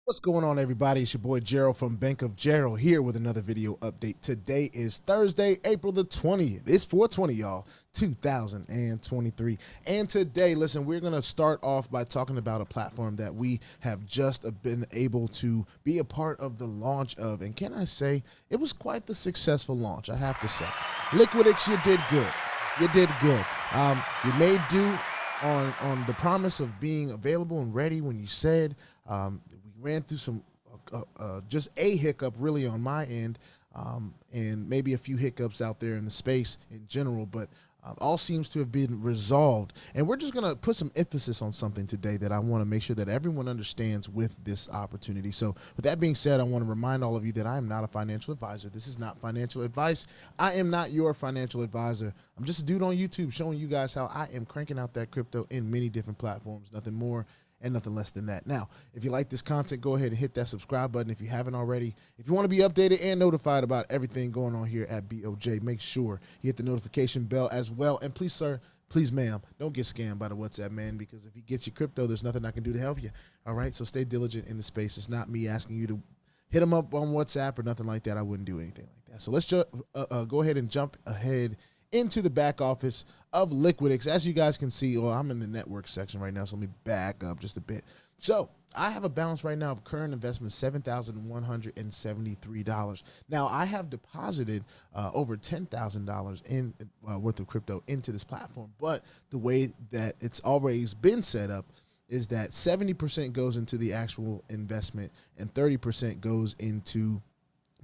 What's going on, everybody? It's your boy Gerald from Bank of Gerald here with another video update. Today is Thursday, April the 20th. It's 420, y'all, 2023. And today, listen, we're going to start off by talking about a platform that we have just been able to be a part of the launch of. And can I say, it was quite the successful launch, I have to say. Liquidix, you did good. You did good. You made do on the promise of being available and ready when you said. We ran through some just a hiccup really on my end, and maybe a few hiccups out there in the space in general, but all seems to have been resolved. And we're just going to put some emphasis on something today that I want to make sure that everyone understands with this opportunity. So with that being said, I want to remind all of you that I am not a financial advisor. This is not financial advice. I am not your financial advisor. I'm just a dude on YouTube showing you guys how I am cranking out that crypto in many different platforms, nothing more and nothing less than that. Now, if you like this content, go ahead and hit that subscribe button if you haven't already. If you want to be updated and notified about everything going on here at BOJ, make sure you hit the notification bell as well. And please, sir, please, ma'am, don't get scammed by the WhatsApp man, because if you get your crypto, there's nothing I can do to help you. All right, so stay diligent in the space. It's not me asking you to hit them up on WhatsApp or nothing like that. I wouldn't do anything like that. So let's just go ahead and jump ahead into the back office of Liquidix. As you guys can see, well, I'm in the network section right now, so let me back up just a bit. So I have a balance right now of current investment $7,173. Now I have deposited over $10,000 in worth of crypto into this platform, but the way that it's always been set up is that 70% goes into the actual investment and 30% goes into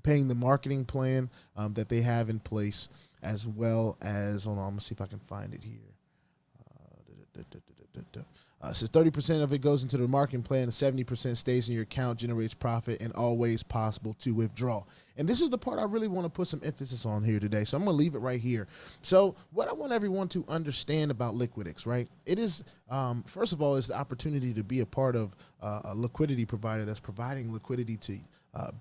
paying the marketing plan that they have in place, as well as, hold on, I'm gonna see if I can find it here. So 30% of it goes into the marketing plan, and 70% stays in your account, generates profit, and always possible to withdraw. And this is the part I really want to put some emphasis on here today. So I'm going to leave it right here. So what I want everyone to understand about Liquidix, right? It is, first of all, is the opportunity to be a part of a liquidity provider that's providing liquidity to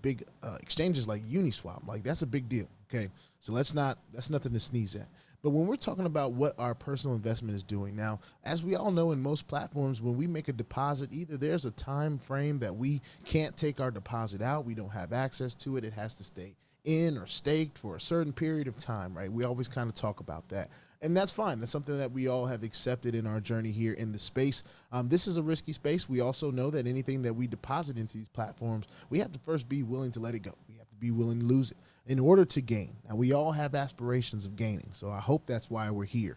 big exchanges like Uniswap. Like, that's a big deal. Okay, so that's nothing to sneeze at. But when we're talking about what our personal investment is doing now, as we all know, in most platforms, when we make a deposit, either there's a time frame that we can't take our deposit out, we don't have access to it, it has to stay in or staked for a certain period of time, right? We always kind of talk about that. And that's fine. That's something that we all have accepted in our journey here in the space. This is a risky space. We also know that anything that we deposit into these platforms, we have to first be willing to let it go. We have to be willing to lose it in order to gain. Now, we all have aspirations of gaining, so I hope that's why we're here.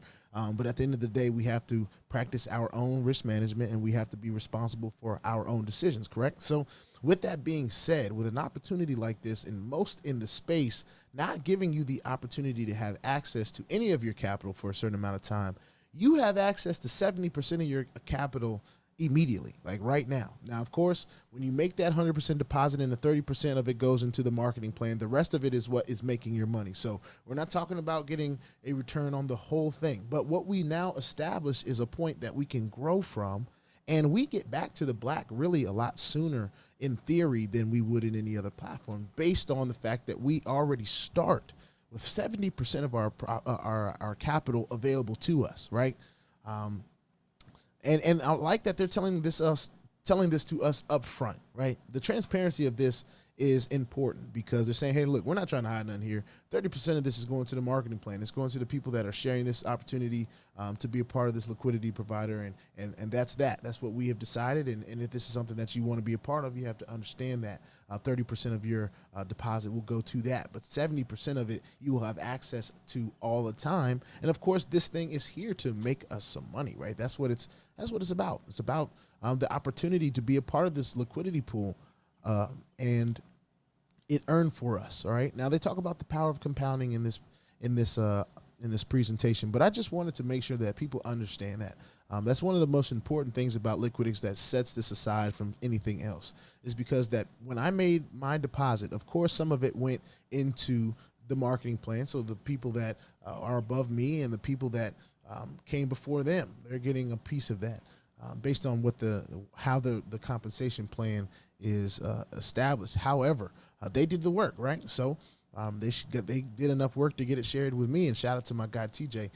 But at the end of the day, we have to practice our own risk management, and we have to be responsible for our own decisions, correct? So with that being said, with an opportunity like this, and most in the space not giving you the opportunity to have access to any of your capital for a certain amount of time, you have access to 70% of your capital immediately, like right now. Now, of course, when you make that 100% deposit and the 30% of it goes into the marketing plan, the rest of it is what is making your money. So we're not talking about getting a return on the whole thing, but what we now establish is a point that we can grow from, and we get back to the black really a lot sooner in theory than we would in any other platform, based on the fact that we already start with 70% of our capital available to us, right? And I like that they're telling this to us up front, right? The transparency of this is important, because they're saying, hey, look, we're not trying to hide nothing here. 30% of this is going to the marketing plan. It's going to the people that are sharing this opportunity to be a part of this liquidity provider. And that's that. That's what we have decided. And if this is something that you want to be a part of, you have to understand that 30% of your deposit will go to that. But 70% of it, you will have access to all the time. And of course, this thing is here to make us some money, right? That's what it's about. It's about the opportunity to be a part of this liquidity pool. And it earned for us. All right. Now, they talk about the power of compounding in this presentation, but I just wanted to make sure that people understand that. That's one of the most important things about Liquidix that sets this aside from anything else, is because that when I made my deposit, of course, some of it went into the marketing plan. So the people that are above me and the people that came before them, they're getting a piece of that. Based on what how the compensation plan is established. However, they did the work, right? So they did enough work to get it shared with me. And shout out to my guy TJ.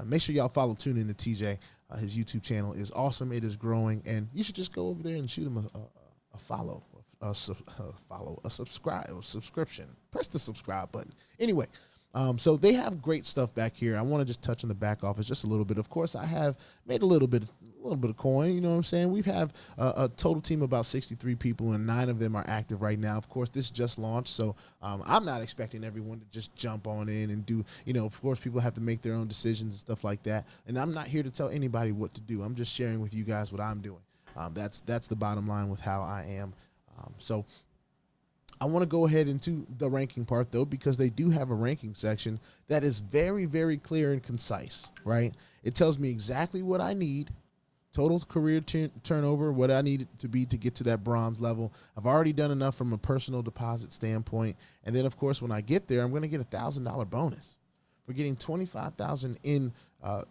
Make sure y'all tune in to TJ. His YouTube channel is awesome. It is growing, and you should just go over there and shoot him a follow. subscription. Press the subscribe button. Anyway, so they have great stuff back here. I want to just touch on the back office just a little bit. Of course, I have made a little bit of coin. You know what I'm saying? We have a total team of about 63 people, and 9 of them are active right now. Of course, this just launched, so I'm not expecting everyone to just jump on in and do, of course, people have to make their own decisions and stuff like that. And I'm not here to tell anybody what to do. I'm just sharing with you guys what I'm doing. That's the bottom line with how I am. So I want to go ahead into the ranking part, though, because they do have a ranking section that is very, very clear and concise, right? It tells me exactly what I need, total career turnover, what I need it to be to get to that bronze level. I've already done enough from a personal deposit standpoint. And then, of course, when I get there, I'm going to get a $1,000 bonus. For getting $25,000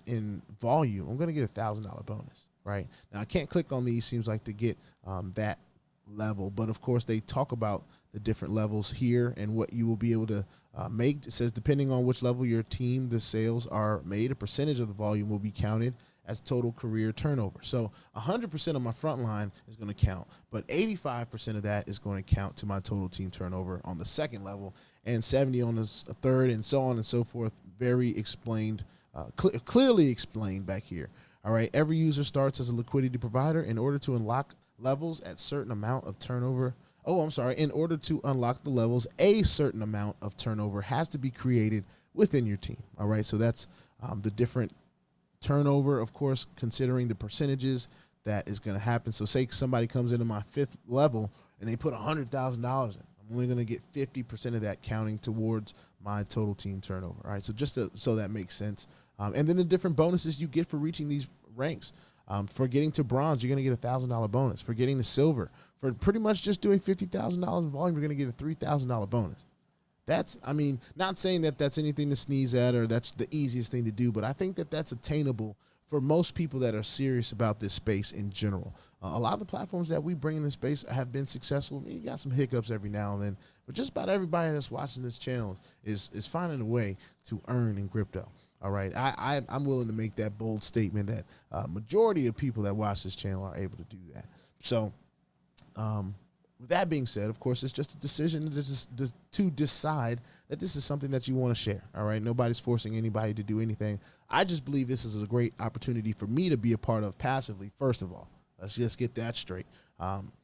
in volume, I'm going to get a $1,000 bonus, right? Now, I can't click on these, seems like, to get that level. But, of course, they talk about the different levels here and what you will be able to make. It says, depending on which level your team, the sales are made, a percentage of the volume will be counted as total career turnover. So 100% of my front line is going to count, but 85% of that is going to count to my total team turnover on the second level, and 70 on the third, and so on and so forth. Very explained, clearly explained back here. All right, every user starts as a liquidity provider. In order to unlock levels at certain amount of turnover, in order to unlock the levels, a certain amount of turnover has to be created within your team. All right, so that's the different turnover, of course, considering the percentages that is going to happen. So say somebody comes into my 5th level and they put $100,000 in. I'm only going to get 50% of that counting towards my total team turnover. All right, so so that makes sense. And then the different bonuses you get for reaching these ranks. For getting to bronze, you're going to get a $1,000 bonus. For getting to silver, for pretty much just doing $50,000 in volume, you're going to get a $3,000 bonus. That's, not saying that that's anything to sneeze at or that's the easiest thing to do, but I think that that's attainable for most people that are serious about this space in general. A lot of the platforms that we bring in this space have been successful. You got some hiccups every now and then, but just about everybody that's watching this channel is finding a way to earn in crypto. All right, I'm willing to make that bold statement that majority of people that watch this channel are able to do that. So, with that being said, of course, it's just a decision to decide that this is something that you want to share. All right, nobody's forcing anybody to do anything. I just believe this is a great opportunity for me to be a part of passively. First of all, let's just get that straight.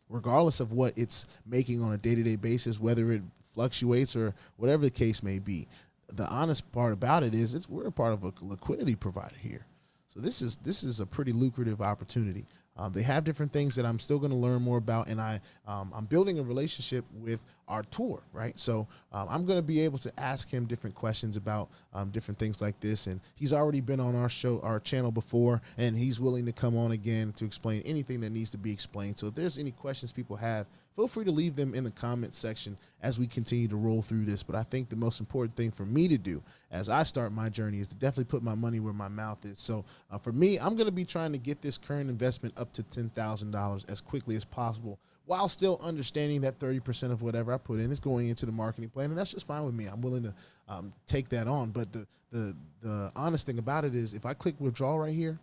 Regardless of what it's making on a day-to-day basis, whether it fluctuates or whatever the case may be. The honest part about it is we're a part of a liquidity provider here. So this is a pretty lucrative opportunity. They have different things that I'm still going to learn more about, and I'm building a relationship with Artur, right? So I'm going to be able to ask him different questions about different things like this, and he's already been on our channel before, and he's willing to come on again to explain anything that needs to be explained. So if there's any questions people have, feel free to leave them in the comment section as we continue to roll through this. But I think the most important thing for me to do as I start my journey is to definitely put my money where my mouth is. So for me, I'm going to be trying to get this current investment up to $10,000 as quickly as possible, while still understanding that 30% of whatever I put in is going into the marketing plan. And that's just fine with me. I'm willing to take that on. But the honest thing about it is if I click withdraw right here,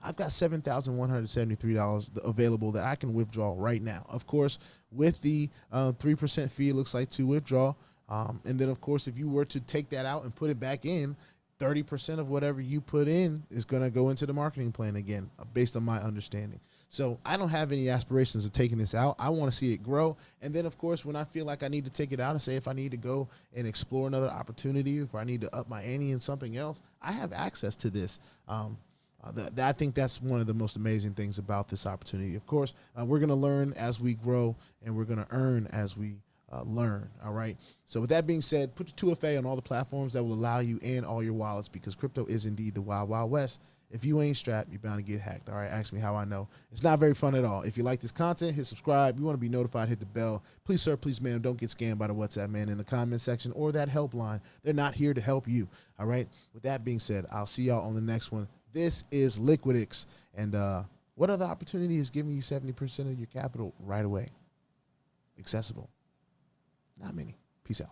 I've got $7,173 available that I can withdraw right now. Of course, with the 3% fee, it looks like to withdraw. And then, of course, if you were to take that out and put it back in, 30% of whatever you put in is going to go into the marketing plan again, based on my understanding. So I don't have any aspirations of taking this out. I want to see it grow. And then, of course, when I feel like I need to take it out and say if I need to go and explore another opportunity, if I need to up my ante in something else, I have access to this. I think that's one of the most amazing things about this opportunity. Of course, we're going to learn as we grow, and we're going to earn as we learn. All right. So with that being said, put your 2FA on all the platforms that will allow you and all your wallets, because crypto is indeed the wild, wild west. If you ain't strapped, you're bound to get hacked. All right. Ask me how I know. It's not very fun at all. If you like this content, hit subscribe. You want to be notified, hit the bell. Please, sir, please, ma'am, don't get scammed by the WhatsApp man in the comment section or that helpline. They're not here to help you. All right. With that being said, I'll see y'all on the next one. This is Liquidix. And what other opportunity is giving you 70% of your capital right away? Accessible. Not many. Peace out.